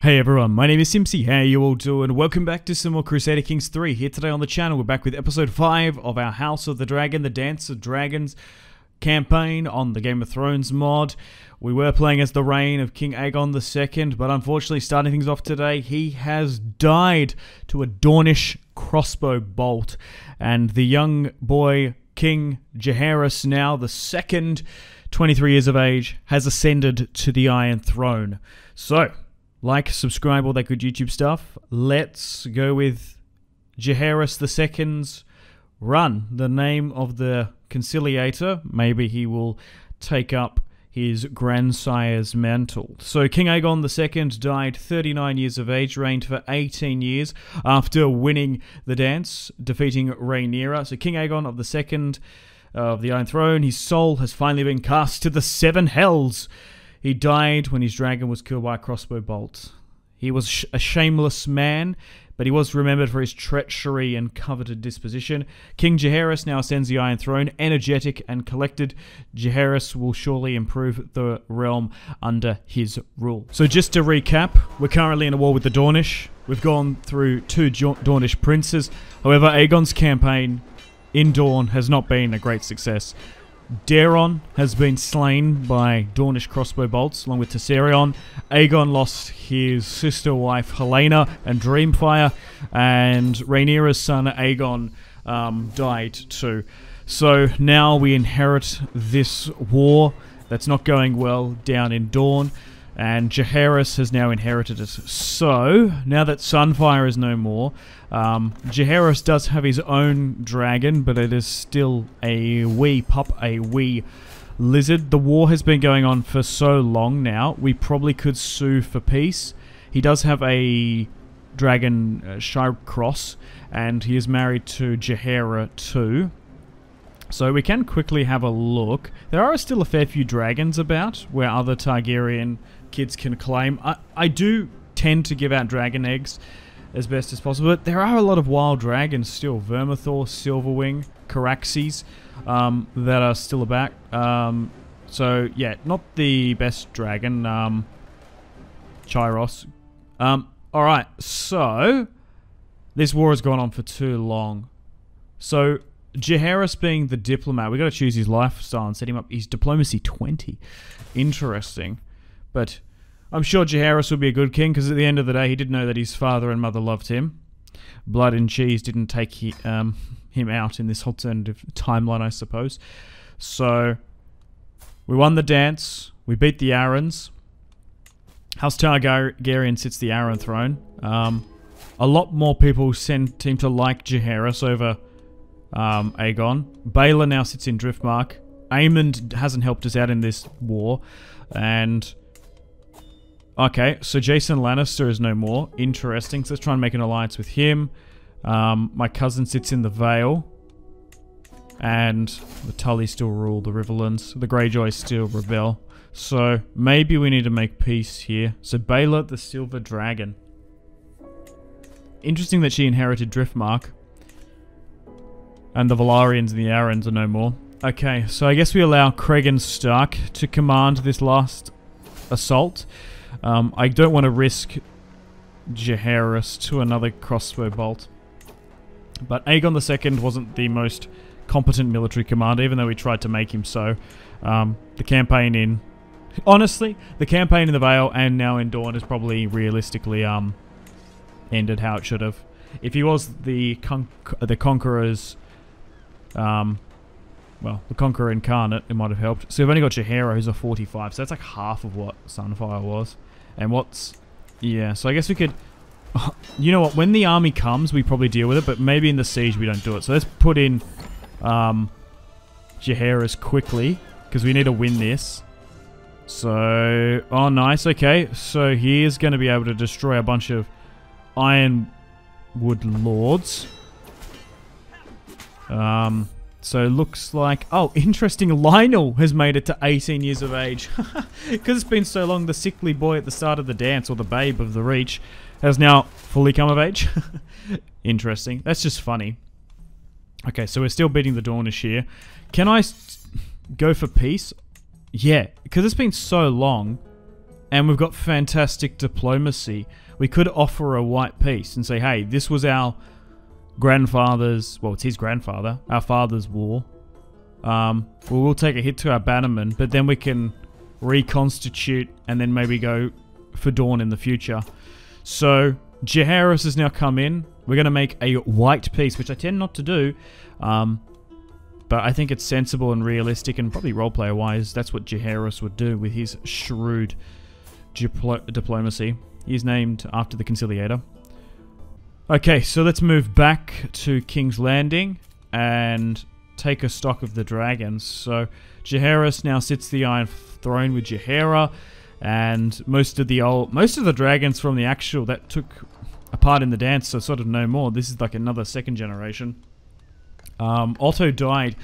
Hey everyone, my name is Simpzy. How you all doing? Welcome back to some more Crusader Kings 3. Here today on the channel, we're back with episode 5 of our House of the Dragon, the Dance of Dragons campaign on the Game of Thrones mod. We were playing as the reign of King Aegon II, but unfortunately starting things off today, he has died to a Dornish crossbow bolt. And the young boy, King Jaehaerys, now the second, 23 years of age, has ascended to the Iron Throne. So, like, subscribe, all that good YouTube stuff. Let's go with Jaehaerys II's run. The name of the conciliator. Maybe he will take up his grandsire's mantle. So King Aegon II died 39 years of age, reigned for 18 years after winning the dance, defeating Rhaenyra. So King Aegon of II of the Iron Throne, his soul has finally been cast to the seven hells. He died when his dragon was killed by a crossbow bolt. He was a shameless man, but he was remembered for his treachery and coveted disposition. King Jaehaerys now ascends the Iron Throne, energetic and collected. Jaehaerys will surely improve the realm under his rule. So just to recap, we're currently in a war with the Dornish. We've gone through two Dornish princes. However, Aegon's campaign in Dorne has not been a great success. Daeron has been slain by Dornish crossbow bolts, along with Tessarion. Aegon lost his sister wife Helena and Dreamfire, and Rhaenyra's son Aegon died too. So now we inherit this war that's not going well down in Dorne, and Jaehaerys has now inherited it. So, now that Sunfire is no more, Jaehaerys does have his own dragon, but it is still a wee pup, a wee lizard. The war has been going on for so long now, we probably could sue for peace. He does have a dragon, Shire Cross, and he is married to Jaehaerys too. So we can quickly have a look. There are still a fair few dragons about where other Targaryen kids can claim. I do tend to give out dragon eggs as best as possible, but there are a lot of wild dragons still. Vermithor, Silverwing, Caraxes that are still about. So yeah, not the best dragon. Chiros. Alright, so this war has gone on for too long. So Jaehaerys being the diplomat, we've got to choose his lifestyle and set him up. He's diplomacy 20. Interesting. But I'm sure Jaehaerys would be a good king, because at the end of the day, he did know that his father and mother loved him. Blood and cheese didn't take him out in this alternative timeline, I suppose. So, we won the dance. We beat the Arryns. House Targaryen sits the Arryn throne. A lot more people seem to like Jaehaerys over Aegon. Baelor now sits in Driftmark. Aemond hasn't helped us out in this war. And okay, so Jason Lannister is no more. Interesting. So let's try and make an alliance with him. My cousin sits in the Vale. And the Tully still rule the Riverlands. The Greyjoys still rebel. So maybe we need to make peace here. So Baelor the Silver Dragon. Interesting that she inherited Driftmark. And the Velaryons and the Arryns are no more. Okay, so I guess we allow Cregan Stark to command this last assault. I don't want to risk Jaehaerys to another crossbow bolt. But Aegon II wasn't the most competent military commander, even though we tried to make him so. The campaign in... Honestly, the campaign in the Vale and now in Dorne is probably realistically ended how it should have. If he was the Conqueror's... well, the Conqueror incarnate, it might have helped. So we've only got Jaehaerys, who's a 45, so that's like half of what Sunfire was. And what's... yeah, so I guess we could... you know what, when the army comes, we probably deal with it, but maybe in the siege we don't do it. So let's put in Jaehaerys quickly, because we need to win this. So... oh, nice, okay. So he is going to be able to destroy a bunch of Ironwood Lords. So it looks like... oh, interesting. Lionel has made it to 18 years of age. Because it's been so long, the sickly boy at the start of the dance, or the babe of the Reach, has now fully come of age. Interesting. That's just funny. Okay, so we're still beating the Dornish here. Can I go for peace? Yeah, because it's been so long. And we've got fantastic diplomacy. We could offer a white peace and say, hey, this was our grandfather's, well, it's his grandfather, our father's war. We'll take a hit to our bannermen, but then we can reconstitute and then maybe go for Dawn in the future. So Jaehaerys has now come in. We're going to make a white peace, which I tend not to do, but I think it's sensible and realistic, and probably roleplayer wise, that's what Jaehaerys would do with his shrewd diplomacy. He's named after the Conciliator. Okay, so let's move back to King's Landing and take a stock of the dragons. So Jaehaerys now sits the Iron Throne with Jaehaerys, and most of the dragons from the actual that took a part in the dance are sort of no more. This is like another second generation. Otto died,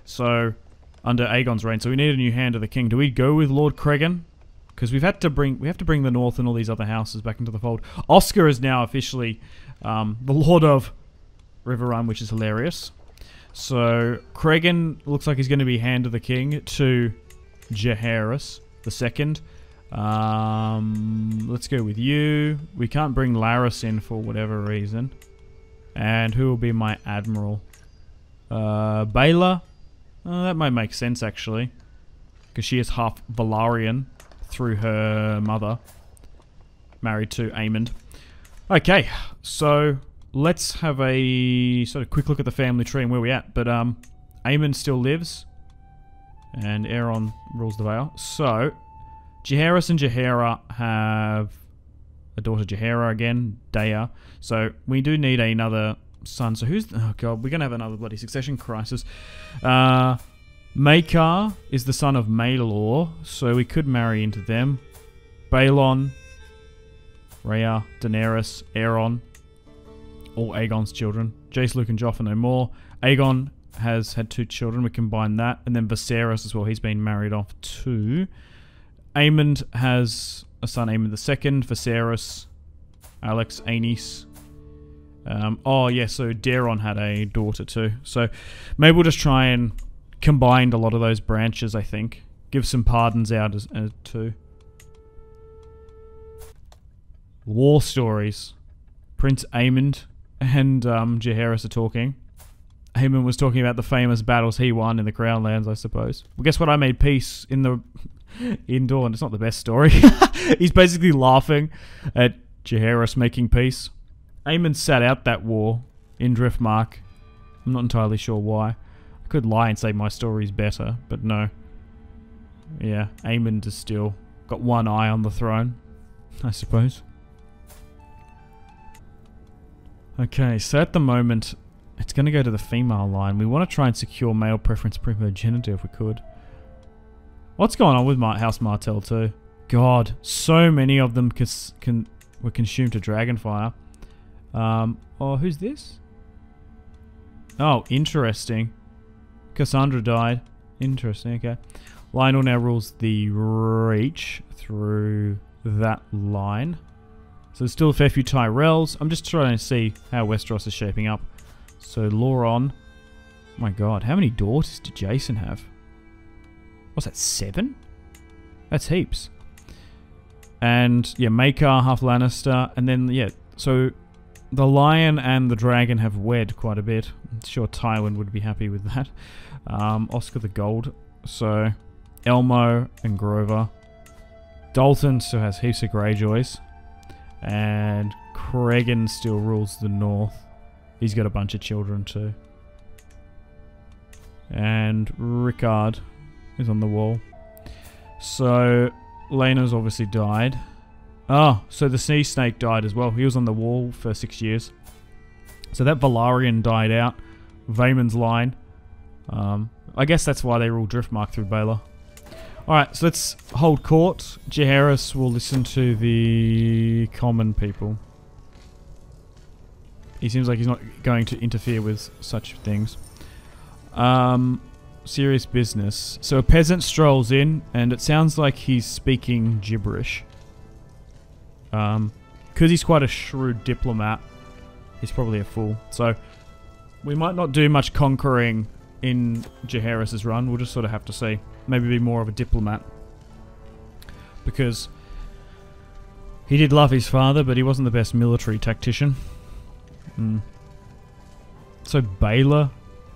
so under Aegon's reign, so we need a new hand of the king. Do we go with Lord Cregan? Because we have to bring the North and all these other houses back into the fold. Oscar is now officially the Lord of Riverrun, which is hilarious. So Cregan looks like he's going to be hand of the king to Jaehaerys the second. Let's go with you. We can't bring Larys in for whatever reason. And who will be my admiral? Baela? That might make sense actually, because she is half Valyrian through her mother, married to Aemond. Okay, so let's have a sort of quick look at the family tree and where we're at. But Aemond still lives, and Aeron rules the Vale. So Jaehaerys and Jaehaerys have a daughter, Jaehaerys again, Daya. So we do need another son. So who's... oh god, we're gonna have another bloody succession crisis. Maekar is the son of Maelor, so we could marry into them. Balon, Rhea, Daenerys, Aeron, all Aegon's children. Jace, Luke and Joff are no more. Aegon has had 2 children, we combine that. And then Viserys as well, he's been married off too. Aemond has a son, Aemond II, Viserys, Alex, Aenys. Oh yeah, so Daeron had a daughter too. So maybe we'll just try and combine a lot of those branches, I think. Give some pardons out as too. War stories. Prince Aemond and Jaehaerys are talking. Aemond was talking about the famous battles he won in the Crown Lands, I suppose. Well, guess what? I made peace in the... in Dawn. It's not the best story. He's basically laughing at Jaehaerys making peace. Aemond sat out that war in Driftmark. I'm not entirely sure why. I could lie and say my story's better, but no. Yeah, Aemond has still got one eye on the throne, I suppose. Okay, so at the moment, it's going to go to the female line. We want to try and secure male preference primogeniture if we could. What's going on with House Martell too? God, so many of them were consumed to Dragonfire. Oh, who's this? Oh, interesting. Cassandra died. Interesting, okay. Lionel now rules the Reach through that line. So there's still a fair few Tyrells. I'm just trying to see how Westeros is shaping up. So Lauron. Oh my god, how many daughters did Jason have? What's that, 7? That's heaps. And yeah, Maekar, half Lannister. And then, yeah, so the lion and the dragon have wed quite a bit. I'm sure Tywin would be happy with that. Oscar the Gold. So Elmo and Grover. Dalton still has heaps of Greyjoys. And Cregan still rules the north. He's got a bunch of children too. And Rickard is on the wall. So Laena's obviously died. Oh, so the Sea Snake died as well. He was on the wall for 6 years. So that Valyrian died out. Vaemon's line. I guess that's why they rule Driftmark through Baelor. Alright, so let's hold court. Jaehaerys will listen to the common people. He seems like he's not going to interfere with such things. Serious business. So a peasant strolls in, and it sounds like he's speaking gibberish. Because he's quite a shrewd diplomat, he's probably a fool. So we might not do much conquering in Jaehaerys' run. We'll just sort of have to see. Maybe be more of a diplomat. Because He did love his father, but he wasn't the best military tactician. So Baela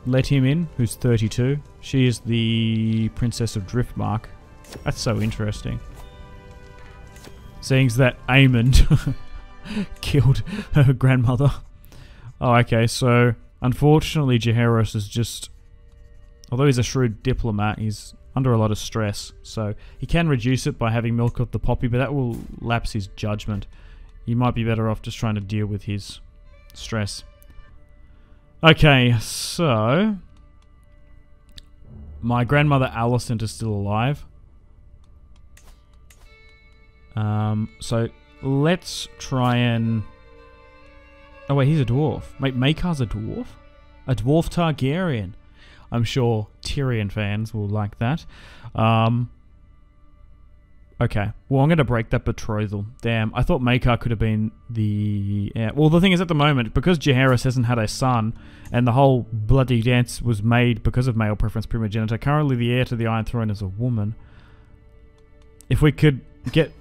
let him in, who's 32. She is the Princess of Driftmark. That's so interesting. Seeing that Aemond killed her grandmother. Oh, okay, so unfortunately Jaehaerys is just... Although he's a shrewd diplomat, he's under a lot of stress. So he can reduce it by having milk of the poppy, but that will lapse his judgment. He might be better off just trying to deal with his stress. Okay, so... My grandmother Alicent is still alive. So let's try and... Oh wait, he's a dwarf. Wait, Maekar's a dwarf? A dwarf Targaryen. I'm sure Tyrion fans will like that. Okay, well I'm going to break that betrothal. Damn, I thought Maekar could have been the... well, the thing is at the moment, because Jaehaerys hasn't had a son, and the whole bloody dance was made because of male preference primogeniture, currently the heir to the Iron Throne is a woman. If we could get...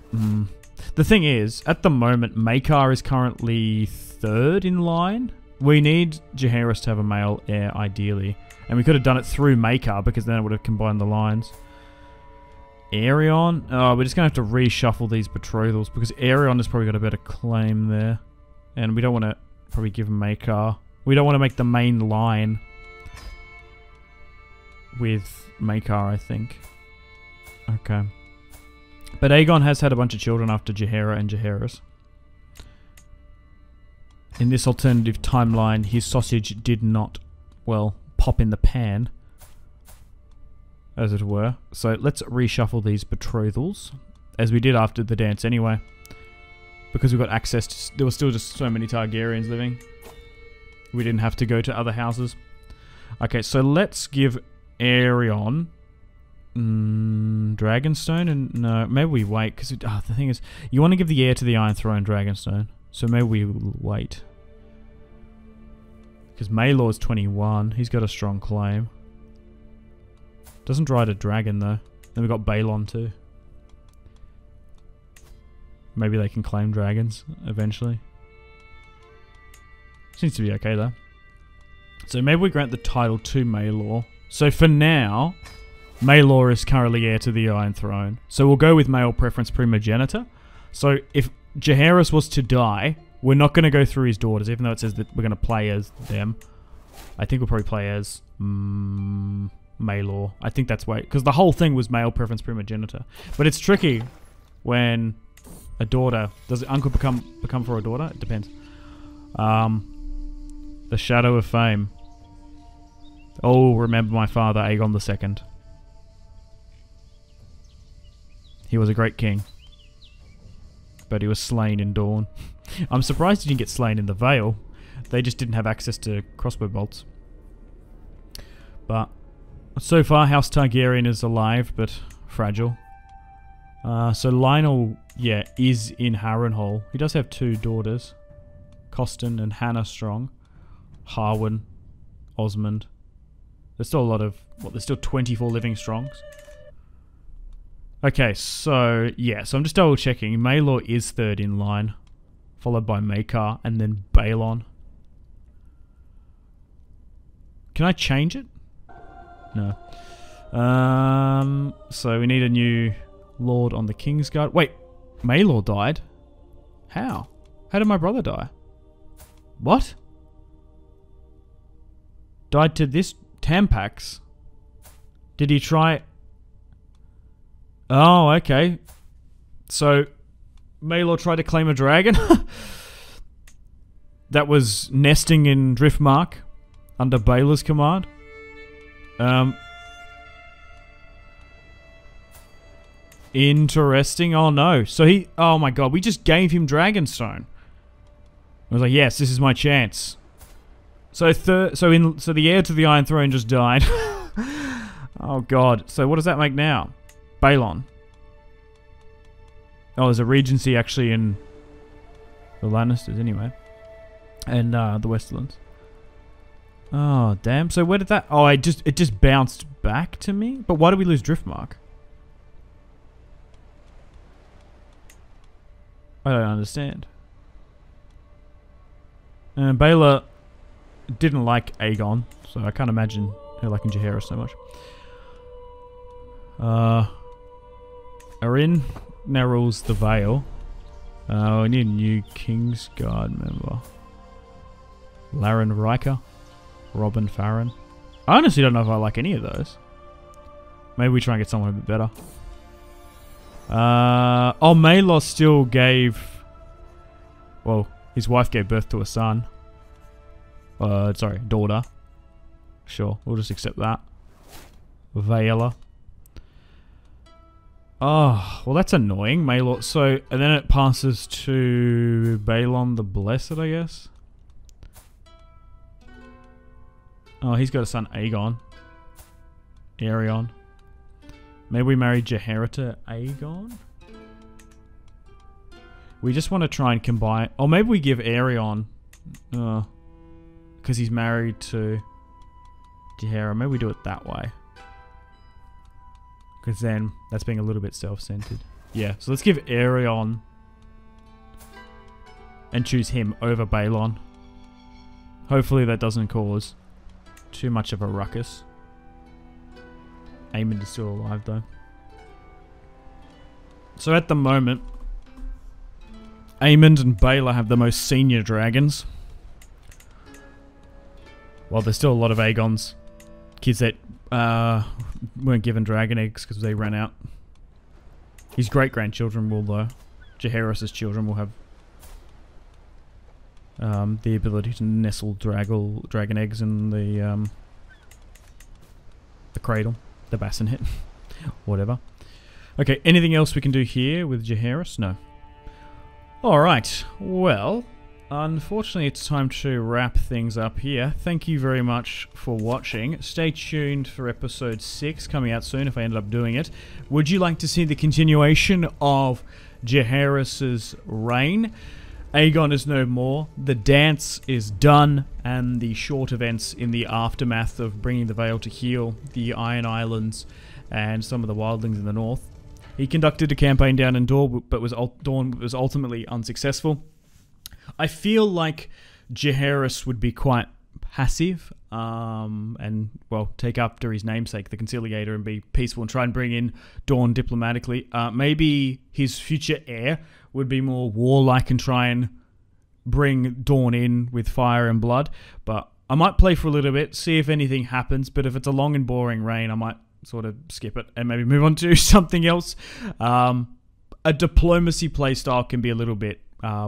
The thing is, at the moment, Maekar is currently 3rd in line. We need Jaehaerys to have a male heir, ideally. And we could have done it through Maekar, because then it would have combined the lines. Aegon? Oh, we're just going to have to reshuffle these betrothals, because Aegon has probably got a better claim there. And we don't want to probably give him Maekar. We don't want to make the main line with Maekar, I think. Okay. But Aegon has had a bunch of children after Jaehaerys and Jaehaerys. In this alternative timeline, his sausage did not, well, pop in the pan, as it were. So let's reshuffle these betrothals, as we did after the dance anyway. Because we got access to... There were still just so many Targaryens living. We didn't have to go to other houses. Okay, so let's give Aegon... Dragonstone? And no, maybe we wait, because the thing is, you want to give the heir to the Iron Throne Dragonstone. So maybe we wait. Because Maelor's 21. He's got a strong claim. Doesn't ride a dragon, though. Then we've got Balon, too. Maybe they can claim dragons, eventually. Seems to be okay, though. So maybe we grant the title to Maelor. So for now, Maelor is currently heir to the Iron Throne. So we'll go with male preference primogeniture. So if Jaehaerys was to die, we're not going to go through his daughters, even though it says that we're going to play as them. I think we'll probably play as Maelor. I think that's why, because the whole thing was male preference primogeniture. But it's tricky when a daughter... Does an uncle become for a daughter? It depends. The Shadow of Fame. Oh, remember my father, Aegon the II. He was a great king. But he was slain in Dawn. I'm surprised he didn't get slain in the Vale. They just didn't have access to crossbow bolts. But so far, House Targaryen is alive, but fragile. So Lionel, yeah, is in Harrenhal. He does have 2 daughters. Costin and Hannah Strong. Harwin. Osmond. There's still a lot of... What, there's still 24 living Strongs. Okay, so, yeah, so I'm just double checking. Maelor is 3rd in line, followed by Maekar, and then Balon. Can I change it? No. So we need a new lord on the Kingsguard. Wait, Maelor died? How? How did my brother die? What? Died to this Tampax? Did he try... Oh, okay. So, Maelor tried to claim a dragon? That was nesting in Driftmark under Baela's command. Interesting. Oh no. So he... Oh my god, we just gave him Dragonstone. I was like, yes, this is my chance. So the heir to the Iron Throne just died. Oh god. So what does that make now? Balon. Oh, there's a regency actually in the Lannisters anyway. And the Westerlands. Oh, damn. So where did that... Oh, it just bounced back to me? But why did we lose Driftmark? I don't understand. And Baela didn't like Aegon, so I can't imagine her liking Jaehaerys so much. Arin now rules the Vale. We need a new King's Guard member. Laren Riker. Robin Farron. I honestly don't know if I like any of those. Maybe we try and get someone a bit better. Oh, Malos still gave... Well, his wife gave birth to a son. Sorry, daughter. Sure, we'll just accept that. Vaela. Oh, well that's annoying. Maelor. So, and then it passes to Balon the Blessed, I guess. Oh, he's got a son, Aegon. Aerion. Maybe we marry Jaehaerys to Aegon? We just want to try and combine... Or maybe we give Aerion... because he's married to Jaehaerys. Maybe we do it that way. Because then that's being a little bit self-centered. Yeah, so let's give Aerion and choose him over Balon. Hopefully that doesn't cause too much of a ruckus. Aemond is still alive though. So at the moment, Aemond and Baela have the most senior dragons. While there's still a lot of Aegon's kids that weren't given dragon eggs because they ran out. His great-grandchildren will though. Jaehaerys' children will have the ability to nestle dragon eggs in the cradle, the bassinet, whatever. Okay, anything else we can do here with Jaehaerys? No. Alright, well, unfortunately it's time to wrap things up here. Thank you very much for watching. Stay tuned for episode 6 coming out soon if I end up doing it. Would you like to see the continuation of Jaehaerys' reign? Aegon is no more, the dance is done, and the short events in the aftermath of bringing the Vale to heal the Iron Islands and some of the wildlings in the north. He conducted a campaign down in Dorne, but was ultimately unsuccessful. I feel like Jaehaerys would be quite passive and, well, take after his namesake, the Conciliator, and be peaceful and try and bring in Dorne diplomatically. Maybe his future heir would be more warlike and try and bring Dorne in with fire and blood. But I might play for a little bit, see if anything happens. But if it's a long and boring reign, I might sort of skip it and maybe move on to something else. A diplomacy playstyle can be a little bit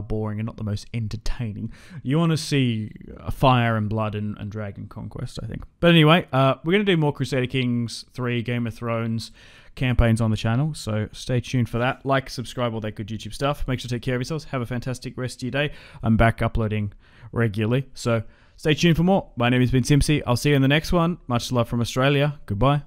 boring and not the most entertaining. You want to see fire and blood and dragon conquest, I think. But anyway, we're going to do more Crusader Kings 3, Game of Thrones campaigns on the channel, so stay tuned for that. Like, subscribe, all that good YouTube stuff. Make sure to take care of yourselves. Have a fantastic rest of your day. I'm back uploading regularly, so stay tuned for more. My name has been Simpzy. I'll see you in the next one. Much love from Australia. Goodbye.